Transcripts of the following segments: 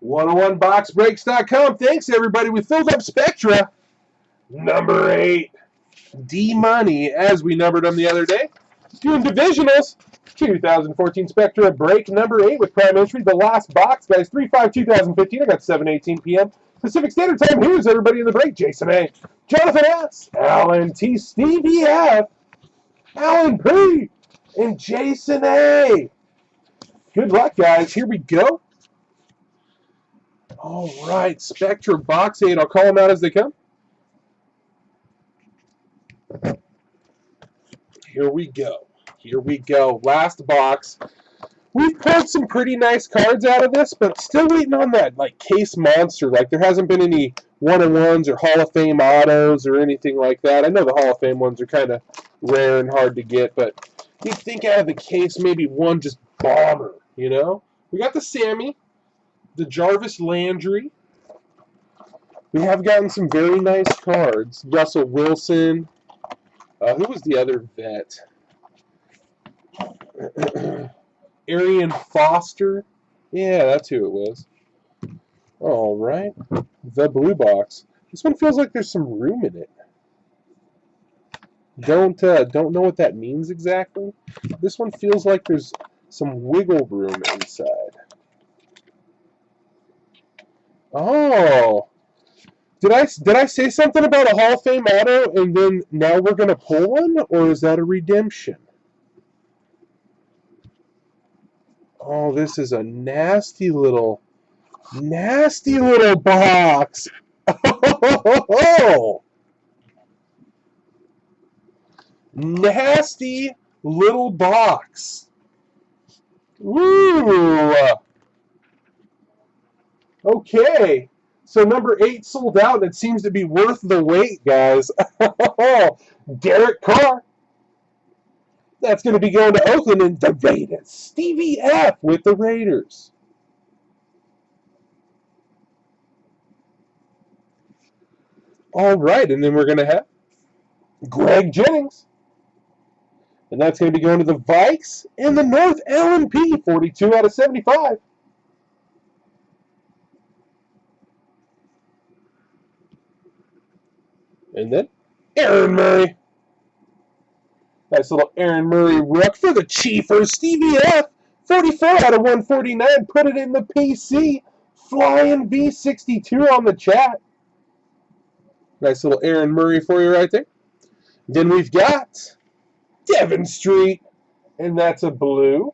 101boxbreaks.com. Thanks, everybody. We filled up Spectra. Number 8. D-Money, as we numbered them the other day. Doing divisionals. 2014 Spectra break number 8 with prime entry. The last box, guys. 3/5/2015. I got 7:18 p.m. Pacific Standard Time. Here's everybody in the break. Jason A. Jonathan S. Alan T. Stevie F. Alan P. And Jason A. Good luck, guys. Here we go. All right, Spectra Box 8. I'll call them out as they come. Here we go. Here we go. Last box. We've pulled some pretty nice cards out of this, but still waiting on that case monster. There hasn't been any one-on-ones or Hall of Fame autos or anything like that. I know the Hall of Fame ones are kind of rare and hard to get, but you'd think out of the case maybe one just bomber, you know? We got the Sammy, the Jarvis Landry. We have gotten some very nice cards. Russell Wilson. Who was the other vet? Arian Foster. Yeah, that's who it was. All right. The blue box. This one feels like there's some room in it. Don't know what that means exactly. This one feels like there's some wiggle room inside. Oh. Did I say something about a Hall of Fame auto and then now we're going to pull one? Or is that a redemption? Oh, this is a nasty little box. Oh, nasty little box. Woo. Okay. So number 8 sold out, and it seems to be worth the wait, guys. Derek Carr. That's going to be going to Oakland and the Raiders. Stevie F. with the Raiders. All right, and then we're going to have Greg Jennings. And that's going to be going to the Vikes and the North. Alan P. 42/75. And then Aaron Murray. Nice little Aaron Murray rook for the Chiefers. Stevie F. 44/149. Put it in the PC. Flying B62 on the chat. Nice little Aaron Murray for you right there. Then we've got Devon Street. And that's a blue.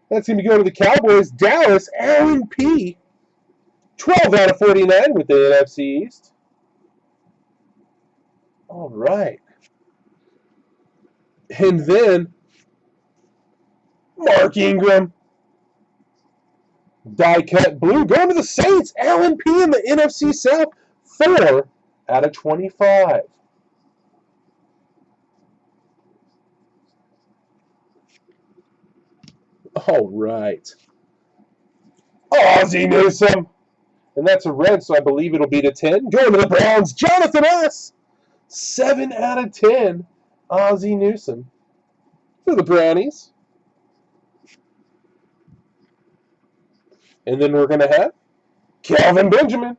That's going to go to the Cowboys. Dallas, Alan P. 12/49 with the NFC East. All right. And then Mark Ingram. Die cut blue. Going to the Saints. Alan P. in the NFC South. 4/25. All right. Ozzie Newsome. And that's a red, so I believe it'll be to 10. Going to the Browns. Jonathan S. 7/10. Ozzie Newsome. For the Brownies. And then we're going to have Calvin Benjamin.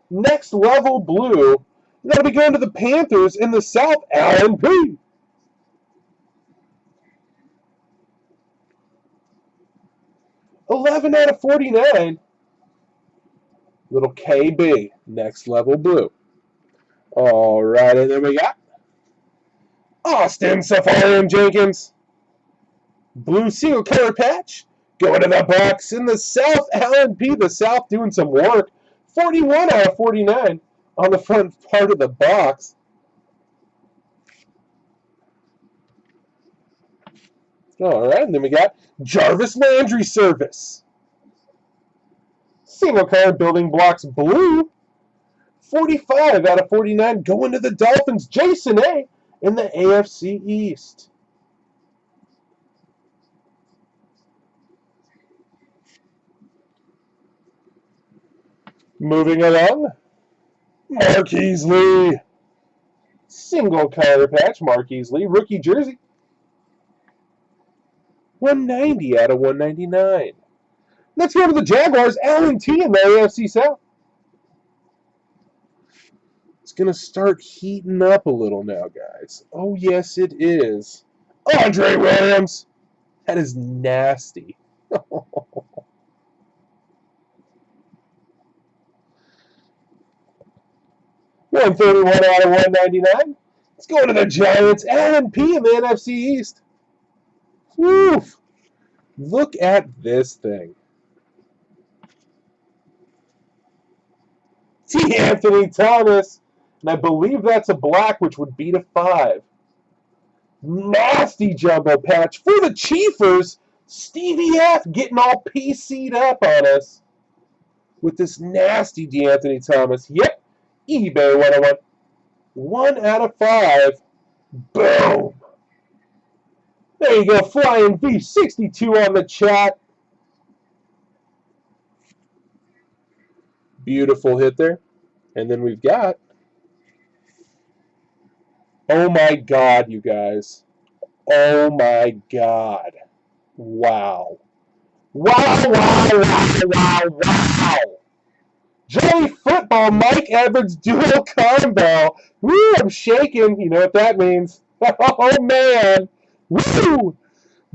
Next level blue. That'll be going to the Panthers in the South. Alan P. $11/49. Little KB. Next level blue. All right, and then we got Austin Safarian Jenkins. Blue single color patch. Going to the box in the South. Alan P. The South doing some work. 41/49 on the front part of the box. All right, and then we got Jarvis Landry Service. Single color building blocks blue. 45/49 going to the Dolphins. Jason A. in the AFC East. Moving along, Marquise Lee. Single color patch, Marquise Lee. Rookie jersey. 190/199. Let's go to the Jaguars. Allen T in the AFC South. It's going to start heating up a little now, guys. Oh, yes, it is. Andre Williams. That is nasty. 131 out of 199. Let's go to the Giants. Allen P in the NFC East. Woof. Look at this thing. T. Anthony Thomas. And I believe that's a black, which would beat a 5. Nasty jumbo patch for the Chiefers. Stevie F getting all PC'd up on us with this nasty D'Anthony Thomas. Yep, eBay 101. 1 out of 5. Boom. There you go, Flying V62 on the chat. Beautiful hit there. And then we've got, oh my God, you guys. Oh my God. Wow. Wow, wow, wow, wow, wow. Joey Football, Mike Edwards, dual combo. Woo, I'm shaking. You know what that means. Oh, man. Woo!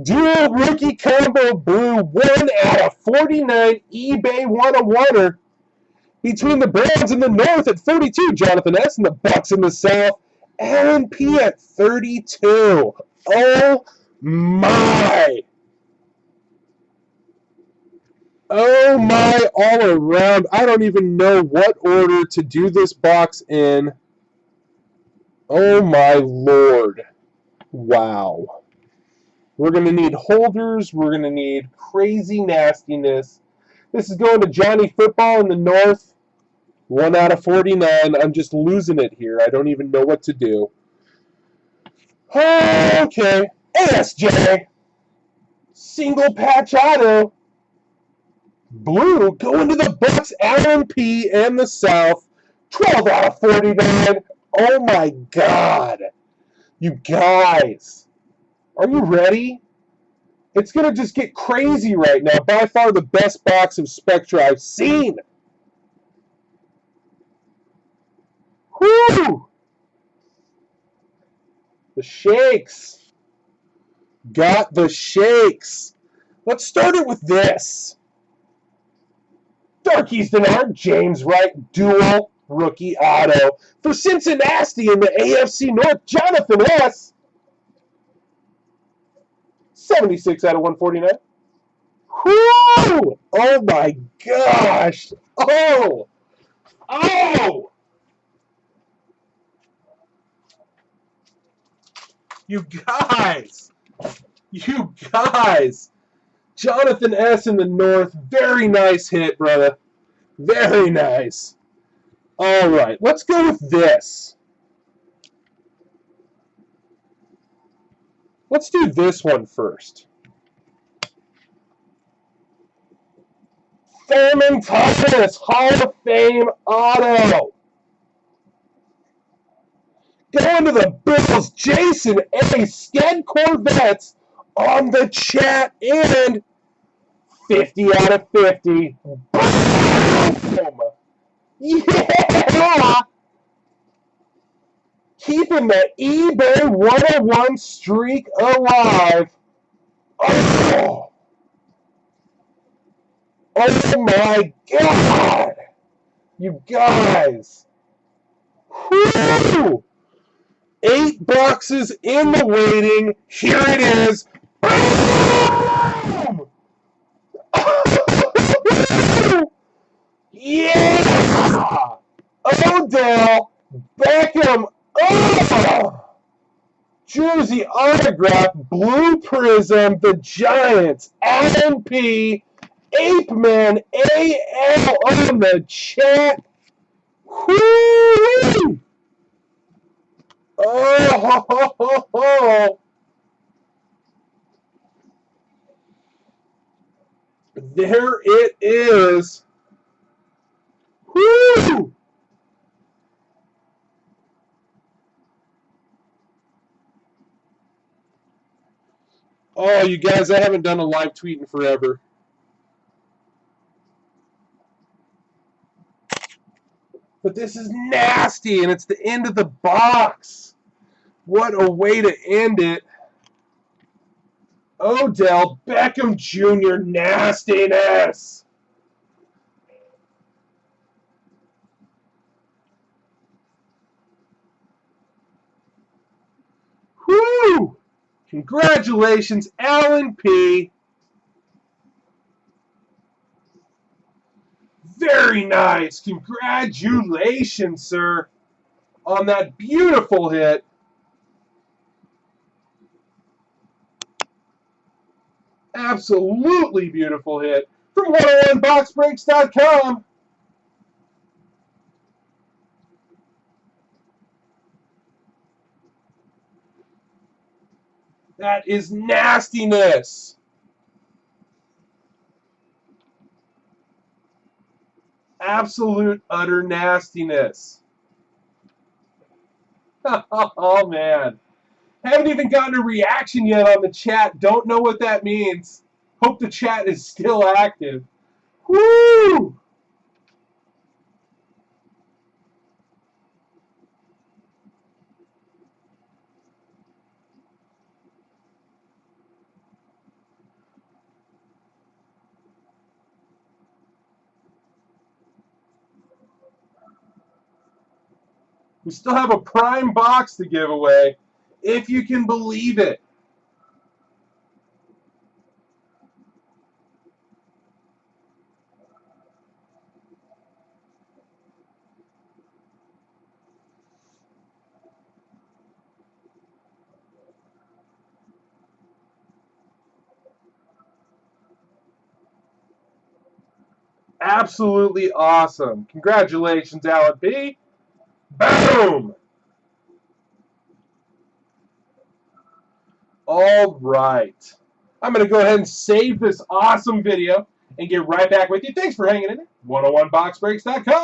Dual rookie combo blue, 1 out of 49 eBay 101er. Between the Browns in the north at 32, Jonathan S. and the Bucks in the south, Allen P. at 32. Oh, my. Oh my, all around. I don't even know what order to do this box in. Oh my Lord. Wow. We're going to need holders. We're going to need crazy nastiness. This is going to Johnny Football in the north. 1 out of 49. I'm just losing it here. I don't even know what to do. Okay. ASJ. Single patch auto. Blue going to the Bucks, Allen P. and the South. 12 out of 49. Oh my God. You guys. Are you ready? It's going to just get crazy right now. By far the best box of Spectra I've seen. Whoo! The shakes. Got the shakes. Let's start it with this. Darkies Denard, James Wright, dual rookie auto. For Cincinnati in the AFC North, Jonathan S. 76 out of 149. Whoo! Oh my gosh! Oh! Oh! You guys! You guys! Jonathan S. in the north. Very nice hit, brother. Very nice. All right, let's go with this. Let's do this one first. Thurman Thomas, Hall of Fame auto. Going to the Bills, Jason A. Sked Corvettes on the chat, and 50 out of 50. Boom! Yeah! Keeping the eBay 101 streak alive. Oh! Oh my God! You guys! Whew! 8 boxes in the waiting. Here it is. Boom! Yeah! Odell Beckham. Oh! Jersey autograph, blue prism, the Giants, Allen P. Ape Man AL on the chat. Whoo! Oh, ho, ho, ho, ho. There it is. Whoo! Oh, you guys, I haven't done a live tweet in forever. But this is nasty, and it's the end of the box. What a way to end it. Odell Beckham Jr. nastiness. Whoo! Congratulations, Alan P. Very nice. Congratulations, sir, on that beautiful hit. Absolutely beautiful hit from 101boxbreaks.com. That is nastiness. Absolute, utter nastiness. Oh, man. Haven't even gotten a reaction yet on the chat. Don't know what that means. Hope the chat is still active. Woo! We still have a prime box to give away, if you can believe it. Absolutely awesome. Congratulations, Alan B. Boom! All right. I'm going to go ahead and save this awesome video and get right back with you. Thanks for hanging in there. 101boxbreaks.com.